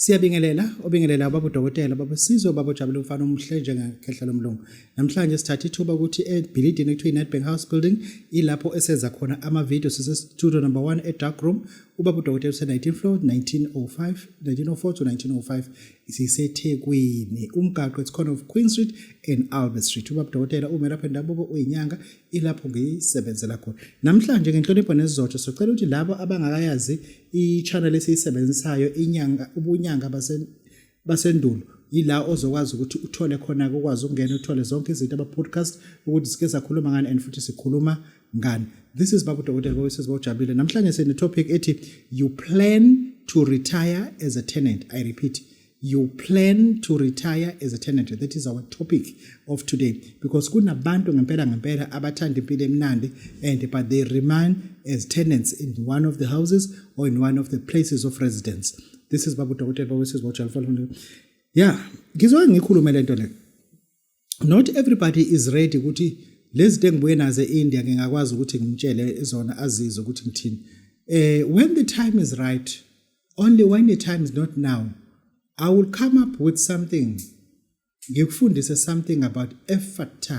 Siyabingelela, obingelela baba udokotela, baba Sizwe, baba Jabule Mfana Omhle njengekhehla lomlungu. Namhlanje sithatha ithuba ukuthi eBuilding ekuthiwa iNedbank House Building ilapho esenza khona ama-video sise studio number 1 eDark Room. Ubaba udokotela use-19th floor 1904 to 1905 siseThekwini. Umgaqo it's corner of Queen Street and Albert Street. Ubaba udokotela umelaphi wendabuko uyinyanga ilapho ngiyisebenzela khona. Namhlanje ngenhlonipho nesizotho sicela ukuthi labo abangakayazi i-channel esiyisebenzisayo inyanga ubunyanga basendulo yila ozokwazi ukuthi uthole khona ukwazi ukungena uthole zonke izinto aba-podcast ukuthi sike sakhuluma ngani and futhi sikhuluma ngani. This is baba udokotela bowesizwe bojabulile. Namhlanje sine-topic ethi you plan to retire as a tenant. I repeat, you plan to retire as a tenant. That is our topic of today, because kunabantu ngempela abathanda impilo emnandi but they remain as tenants in one of the houses or in one of the places of residence. This is baba udokotela bowesizwe bojabulile. Yeah, ngizwe ngikhuluma lento le. Not everybody is ready ukuthi lezi zinto engibuye nazo eIndia ngingakwazi ukuthi ngimtshele izona azizo ukuthi ngithini. When the time is right, only when the time is not now, I will come up with something. Ngikufundise something about effort.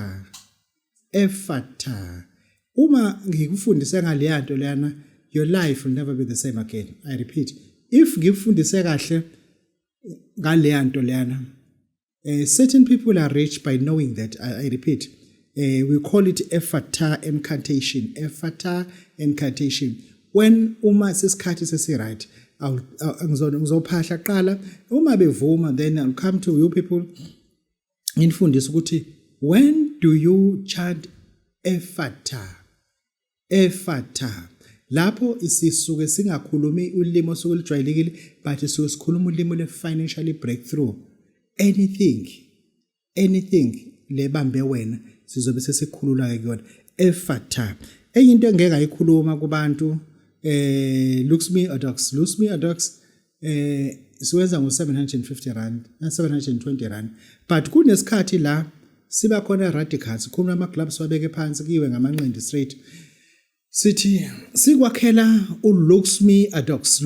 Uma ngikufundise ngale nto leyana, your life will never be the same again. I repeat, if ngikufundise kahle ngale nto leyana, certain people are rich by knowing that. I repeat, we call it effort incantation. When uma sesikhathi sesi-right, ngizophahla qala uma bevuma, then I'll come to you people ngifundise ukuthi when do you chant effort. Lapho isisuke singakhulumi ulimi osuke lijwayelekile, but isuke sikhuluma ulimi le-financially breakthrough. Anything lebambe wena sizobe sesikhulula kuyona effort. Enye into engeke ayikhuluma kubantu Luxme Adox siwenza ngo750 rand na 720 rand, but kunesikhathi la siba khona radicals khona ama clubs wabeke phansi kiwe ngamanqindi straight sithi sikwakhela uLuxme Adox.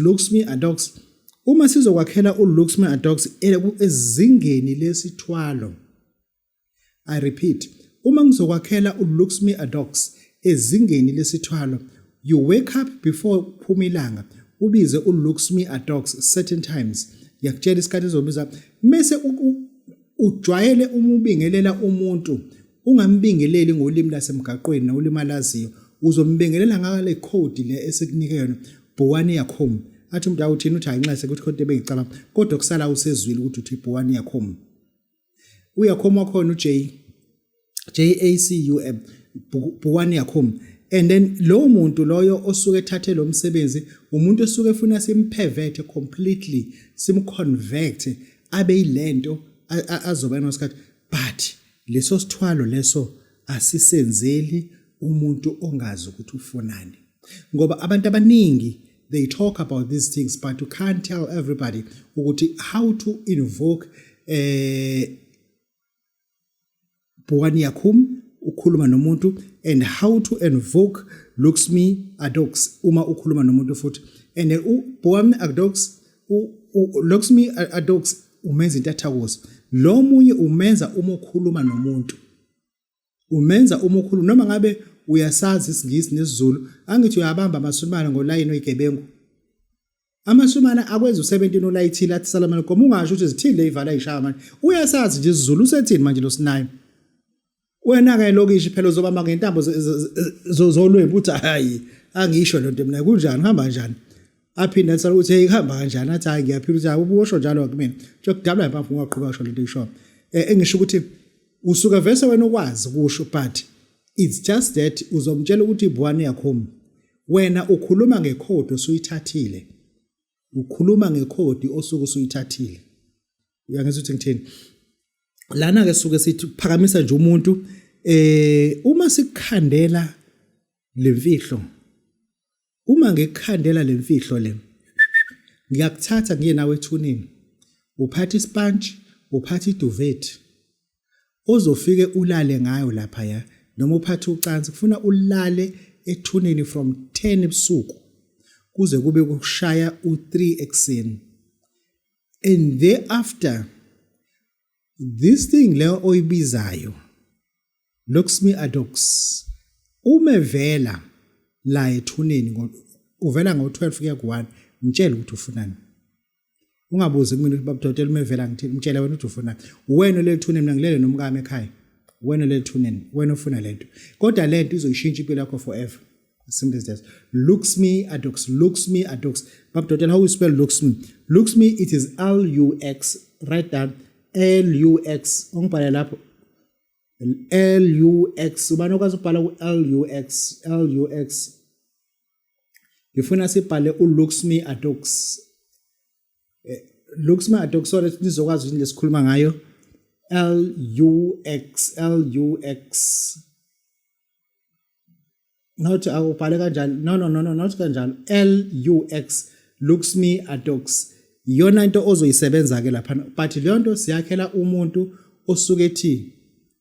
Uma sizokwakhela uLuxme Adox ezingeni lesithwalo, I repeat, uma ngizokwakhela uLuxme Adox ezingeni lesithwalo, you wake up before phumilanga ubize uLuxme Adox certain times. Yakutshela isikhathi ezobiza mase ujwayele umubingelela umuntu, ungambingeleli ngolimi lasemgaqweni nolimi alaziyo, uzombingelela ngale code le esikunike yona Bhuwani Yakhom. Athi umuntu awuthini uthi ayinxese ukuthi konke bengicabanga kodwa kusala usezwile ukuthi uthi Bhuwani Yakhom. Uyakhom wakhona JACUM Bhuwani Yakhom. And then lo muntu loyo osuke ethathe lo msebenzi umuntu osuke efuna simpivete completely, simconvert abe yilento azoba nosikhathi, but leso sithwalo leso asisenzeli umuntu ongazi ukuthi ufunani. Ngoba abantu abaningi they talk about these things, but you can't tell everybody ukuthi how to invoke Bhuwani Yakhom ukhuluma nomuntu, and how to invoke Luxme Adox uma ukhuluma nomuntu futhi. And Bhuwani Adox Luxme Adox umenza into athakoza. Lo munye umenza uma ukhuluma nomuntu. Umenza uma ukhuluma noma ngabe uyasazi isingisi nesizulu, angithi uyabamba amasumana ngolayini oyigebengu. Amasumana akwenza u17 olayithile athi salam alaikum, ungasho ukuthi zithile ivala ishaya manje. Uyasazi nje isizulu usethini manje lo sinayo. Wena ke lokishi phela uzobamba ngentambo zolwembu uthi hayi angisho lento mina kunjani hamba kanjani, aphinda ethi ukuthi hey hamba kanjani, athi hayi ngiyaphila uthi hayi ubusho njalo kumina njokudabula impamvu ungaqhubeka usho lento isho. Engisho ukuthi usuka vese wena ukwazi kusho, but it's just that uzomtshela ukuthi Bhuwani Yakhom wena ukhuluma ngekhodi osuyithathile, uyangizwa ukuthi ngithini lana ke suke sithi phakamisa nje umuntu uma sikukhandela lemfihlo, uma ngikukhandela lemfihlo le ngiyakuthatha ngiye nawe ethunini, uphatha ispanch, uphatha iduvet ozofike ulale ngayo lapha ya, noma uphatha ucansi kufuna ulale ethunini from 10 ebusuku kuze kube kushaya u3 ekseni. and thereafter this thing leyo oyibizayo looks me adox umevela la ethuneni uvela ngo12 kuya ku1 mtshela ukuthi ufunani ungabuzi kumina ukuthi babudokotela umevela ngithi mtshela wena ukuthi ufunani wena lethuneni mina ngilele nomkami ekhaya wena lethuneni wena ufuna lento kodwa lento izoyishintsha impilo yakho forever simple as that looks me adox babudokotela how you spell looks me it is lux write down lux ongibhala lapho lux ubani okwazi ukubhala lux ngifuna sibhale looks me adox so that nizokwazi ukuthi lesikhuluma ngayo lux not awubhale kanjalo no not kanjalo lux looks me adox iyona into ozoyisebenza ke lapha but leyo nto siyakhela umuntu osuke ethi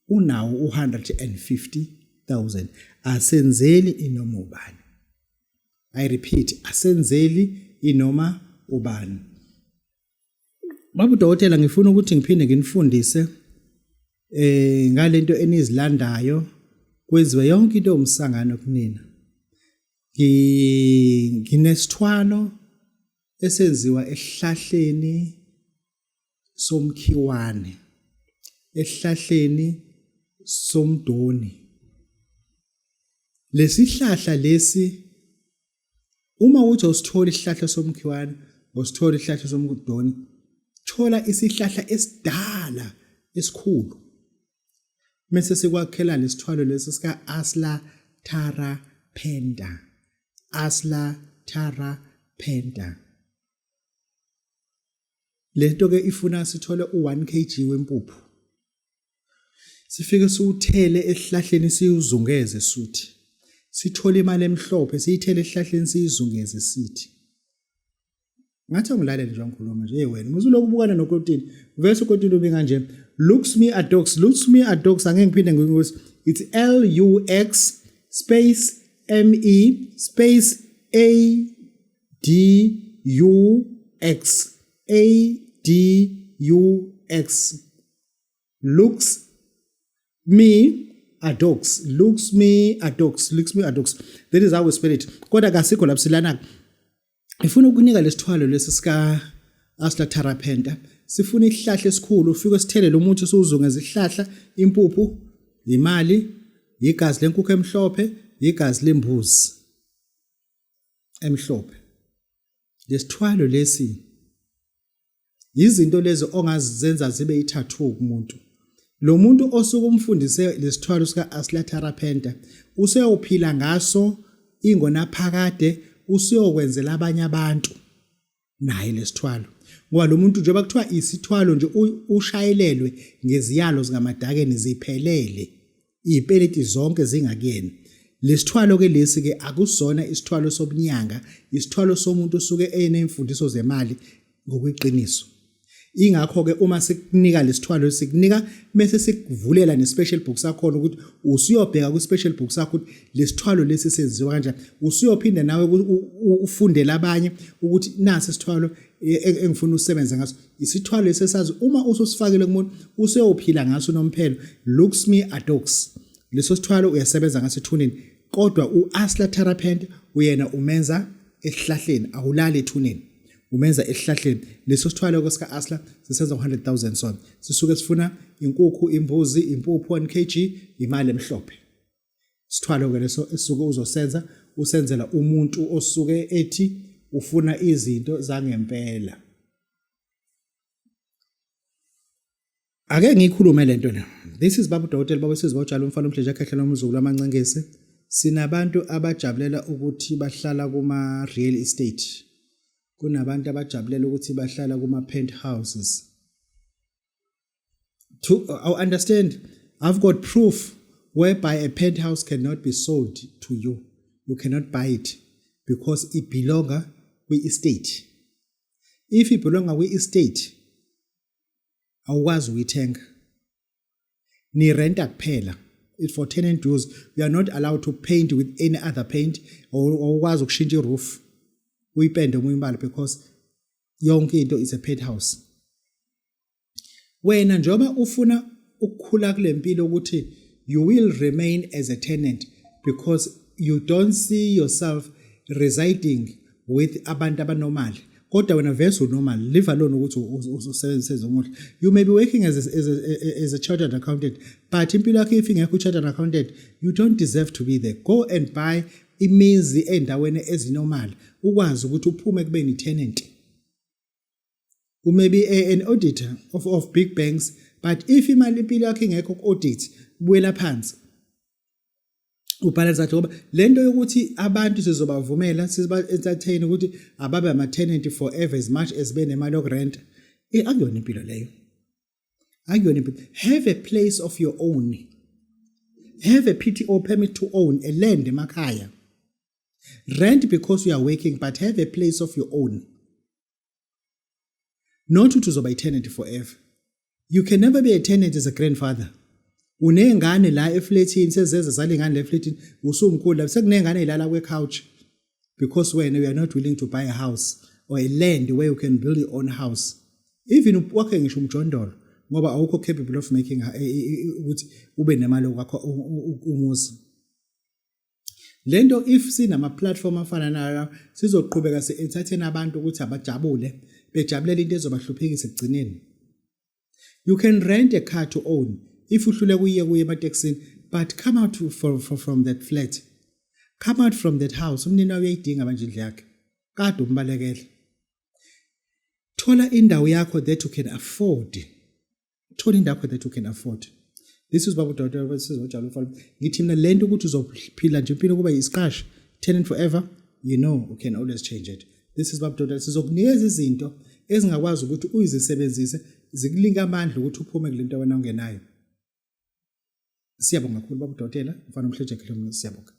unawo 150,000 asenzeli inoma ubani I repeat asenzeli inoma ubani babudokotela ngifuna ukuthi ngiphinde nginifundise ngalento enizilandayo kwenziwe yonke into omsangano kunina nginesithwalo esenziwa esihlahleni somkhiwane esihlahleni somdoni lesihlahla lesi uma uthi usithola isihlahla somkhiwane usithola isihlahla somdoni thola isihlahla esidala esikhulu mase sikwakhela lesithwalo lesi sika Asla Tara Penta lento ke ifuna sithole u1 kg wempuphu sifike siuthele esihlahleni siyuzungeze suthi sithole imali emhlophe siyithele esihlahleni siyizungeze sithi ngathi ngilalele nje ngikhuluma nje wena musuloku ubukana noKotini verse uKotini ubinga nje looks me adox angeke ngiphinde ngikuthi it's lux space me space adux looks me adox that is how we spell it kodwa kasikho lapho silana ifuna ukunika lesithwalo lesi sika Asla Tarapenta sifuna isihlahla esikhulu ufike sithele lo muntu usuzungeza isihlahla impuphu imali igazi lenkukhu emhlophe igazi lembuzi emhlophe lesithwalo lesi izinto lezi ongazenza zibe ithathu kumuntu lo muntu osuke umfundise lesithwalo sika Asla Tarapenta useyophila ngaso ingona phakade usiyokwenzela abanye abantu naye lesithwalo ngoba lo muntu njengoba kuthiwa isithwalo nje ushayelelwe ngeziyalo zikamadakeni ziphelele izipeleti zonke zingakuyena lesithwalo ke lesi ke akusona isithwalo sobunyanga isithwalo somuntu osuke enemfundiso zemali ngokweqiniso ingakho ke uma sikunika lesithwalo sikunika bese sikuvulela ne-special book sakho ukuthi usiyobheka ku-special book sakho ukuthi lesithwalo lesi senziwa kanjani usiyophinda nawe ufundele abanye ukuthi nasi isithwalo engifuna usebenza ngaso isithwalo lesesazi uma ususifakile kumuntu useyophila ngaso nomphelo looks me adox leso sithwalo uyasebenza ngaso ethuneni kodwa uAsla Tarapenta uyena umenza esihlahleni awulali ethuneni umenza esihlahleni leso sithwalo kwesika Asla sisenza 100,000 sona sisuke sifuna inkukhu imbuzi impuphu 1 kg imali emhlophe sithwalo ke leso esuke uzosenza usenzela umuntu osuke ethi ufuna izinto zangempela ake ngikhulume lento la this is babu dokotela baba sizibawutshala umfana umhleja ekhehlela umzukulu amancengese sinabantu abajabulela ukuthi bahlala kuma real estate kunabantu abajabulela ukuthi bahlala kuma penthouses I understand I've got proof whereby a penthouse cannot be sold to you cannot buy it because it belongs kwi-estate if it belongs kwi-estate awukwazi ukuyithenga ni renta kuphela it's for tenant use you are not allowed to paint with any other paint awukwazi ukushintsha iroof uyipende uyimbala because yonke into is a penthouse wena njoba ufuna ukukhula kulempilo ukuthi you will remain as a tenant because you don't see yourself residing with abantu abanormal kodwa wena vese unormal live alone ukuthi usebenzise zomuhle you may be working as a chartered accountant but impilo yakho if ingekho chartered accountant you don't deserve to be there go and buy imizi endaweni ezinormal ukwazi ukuthi uphume kube ni tenant you may be an auditor of big banks but if imali impilo yakho ingekho ku audit buwela phansi ubhalisa ngoba lento yokuthi abantu sizobavumela siziba entertain ukuthi ababe ama tenant forever as much as benemali yokurent akuyona impilo leyo akuyona impilo have a place of your own have a PTO permit to own a land emakhaya rent because you are working but have a place of your own not to uzoba a tenant forever you can never be a tenant as a grandfather unengane la eflatini sezeze zalingane le eflatini usumkhulu la sekunengane ilala kwe couch because when you are not willing to buy a house or a land where you can build your own house even wakhe ngisho umjondolo ngoba awukho capable of making ukuthi ube nemali kwakho umuzi lento if sinama platform afana nayo sizoqhubeka se-entertain abantu ukuthi abajabule bejabulela into ezobahluphekisa ekugcineni you can rent a car to own if uhlule kuye emateksini but come out from that flat come out from that house umnini uyayidinga manje indlu yakhe kade umbalekele thola indawo yakho that you can afford thola indawo that you can afford this is babu doctor besizojalo mfana ngithi mina lento ukuthi uzophila nje impilo kuba isiqashi tenant forever you know you can always change it this is babu doctor sizokunikeza izinto ezingakwazi ukuthi uyizisebenzise zikulinga amandla ukuthi uphume kulento wena ungenayo siyabonga kakhulu babu doctor mfana umhleje khulu siyabonga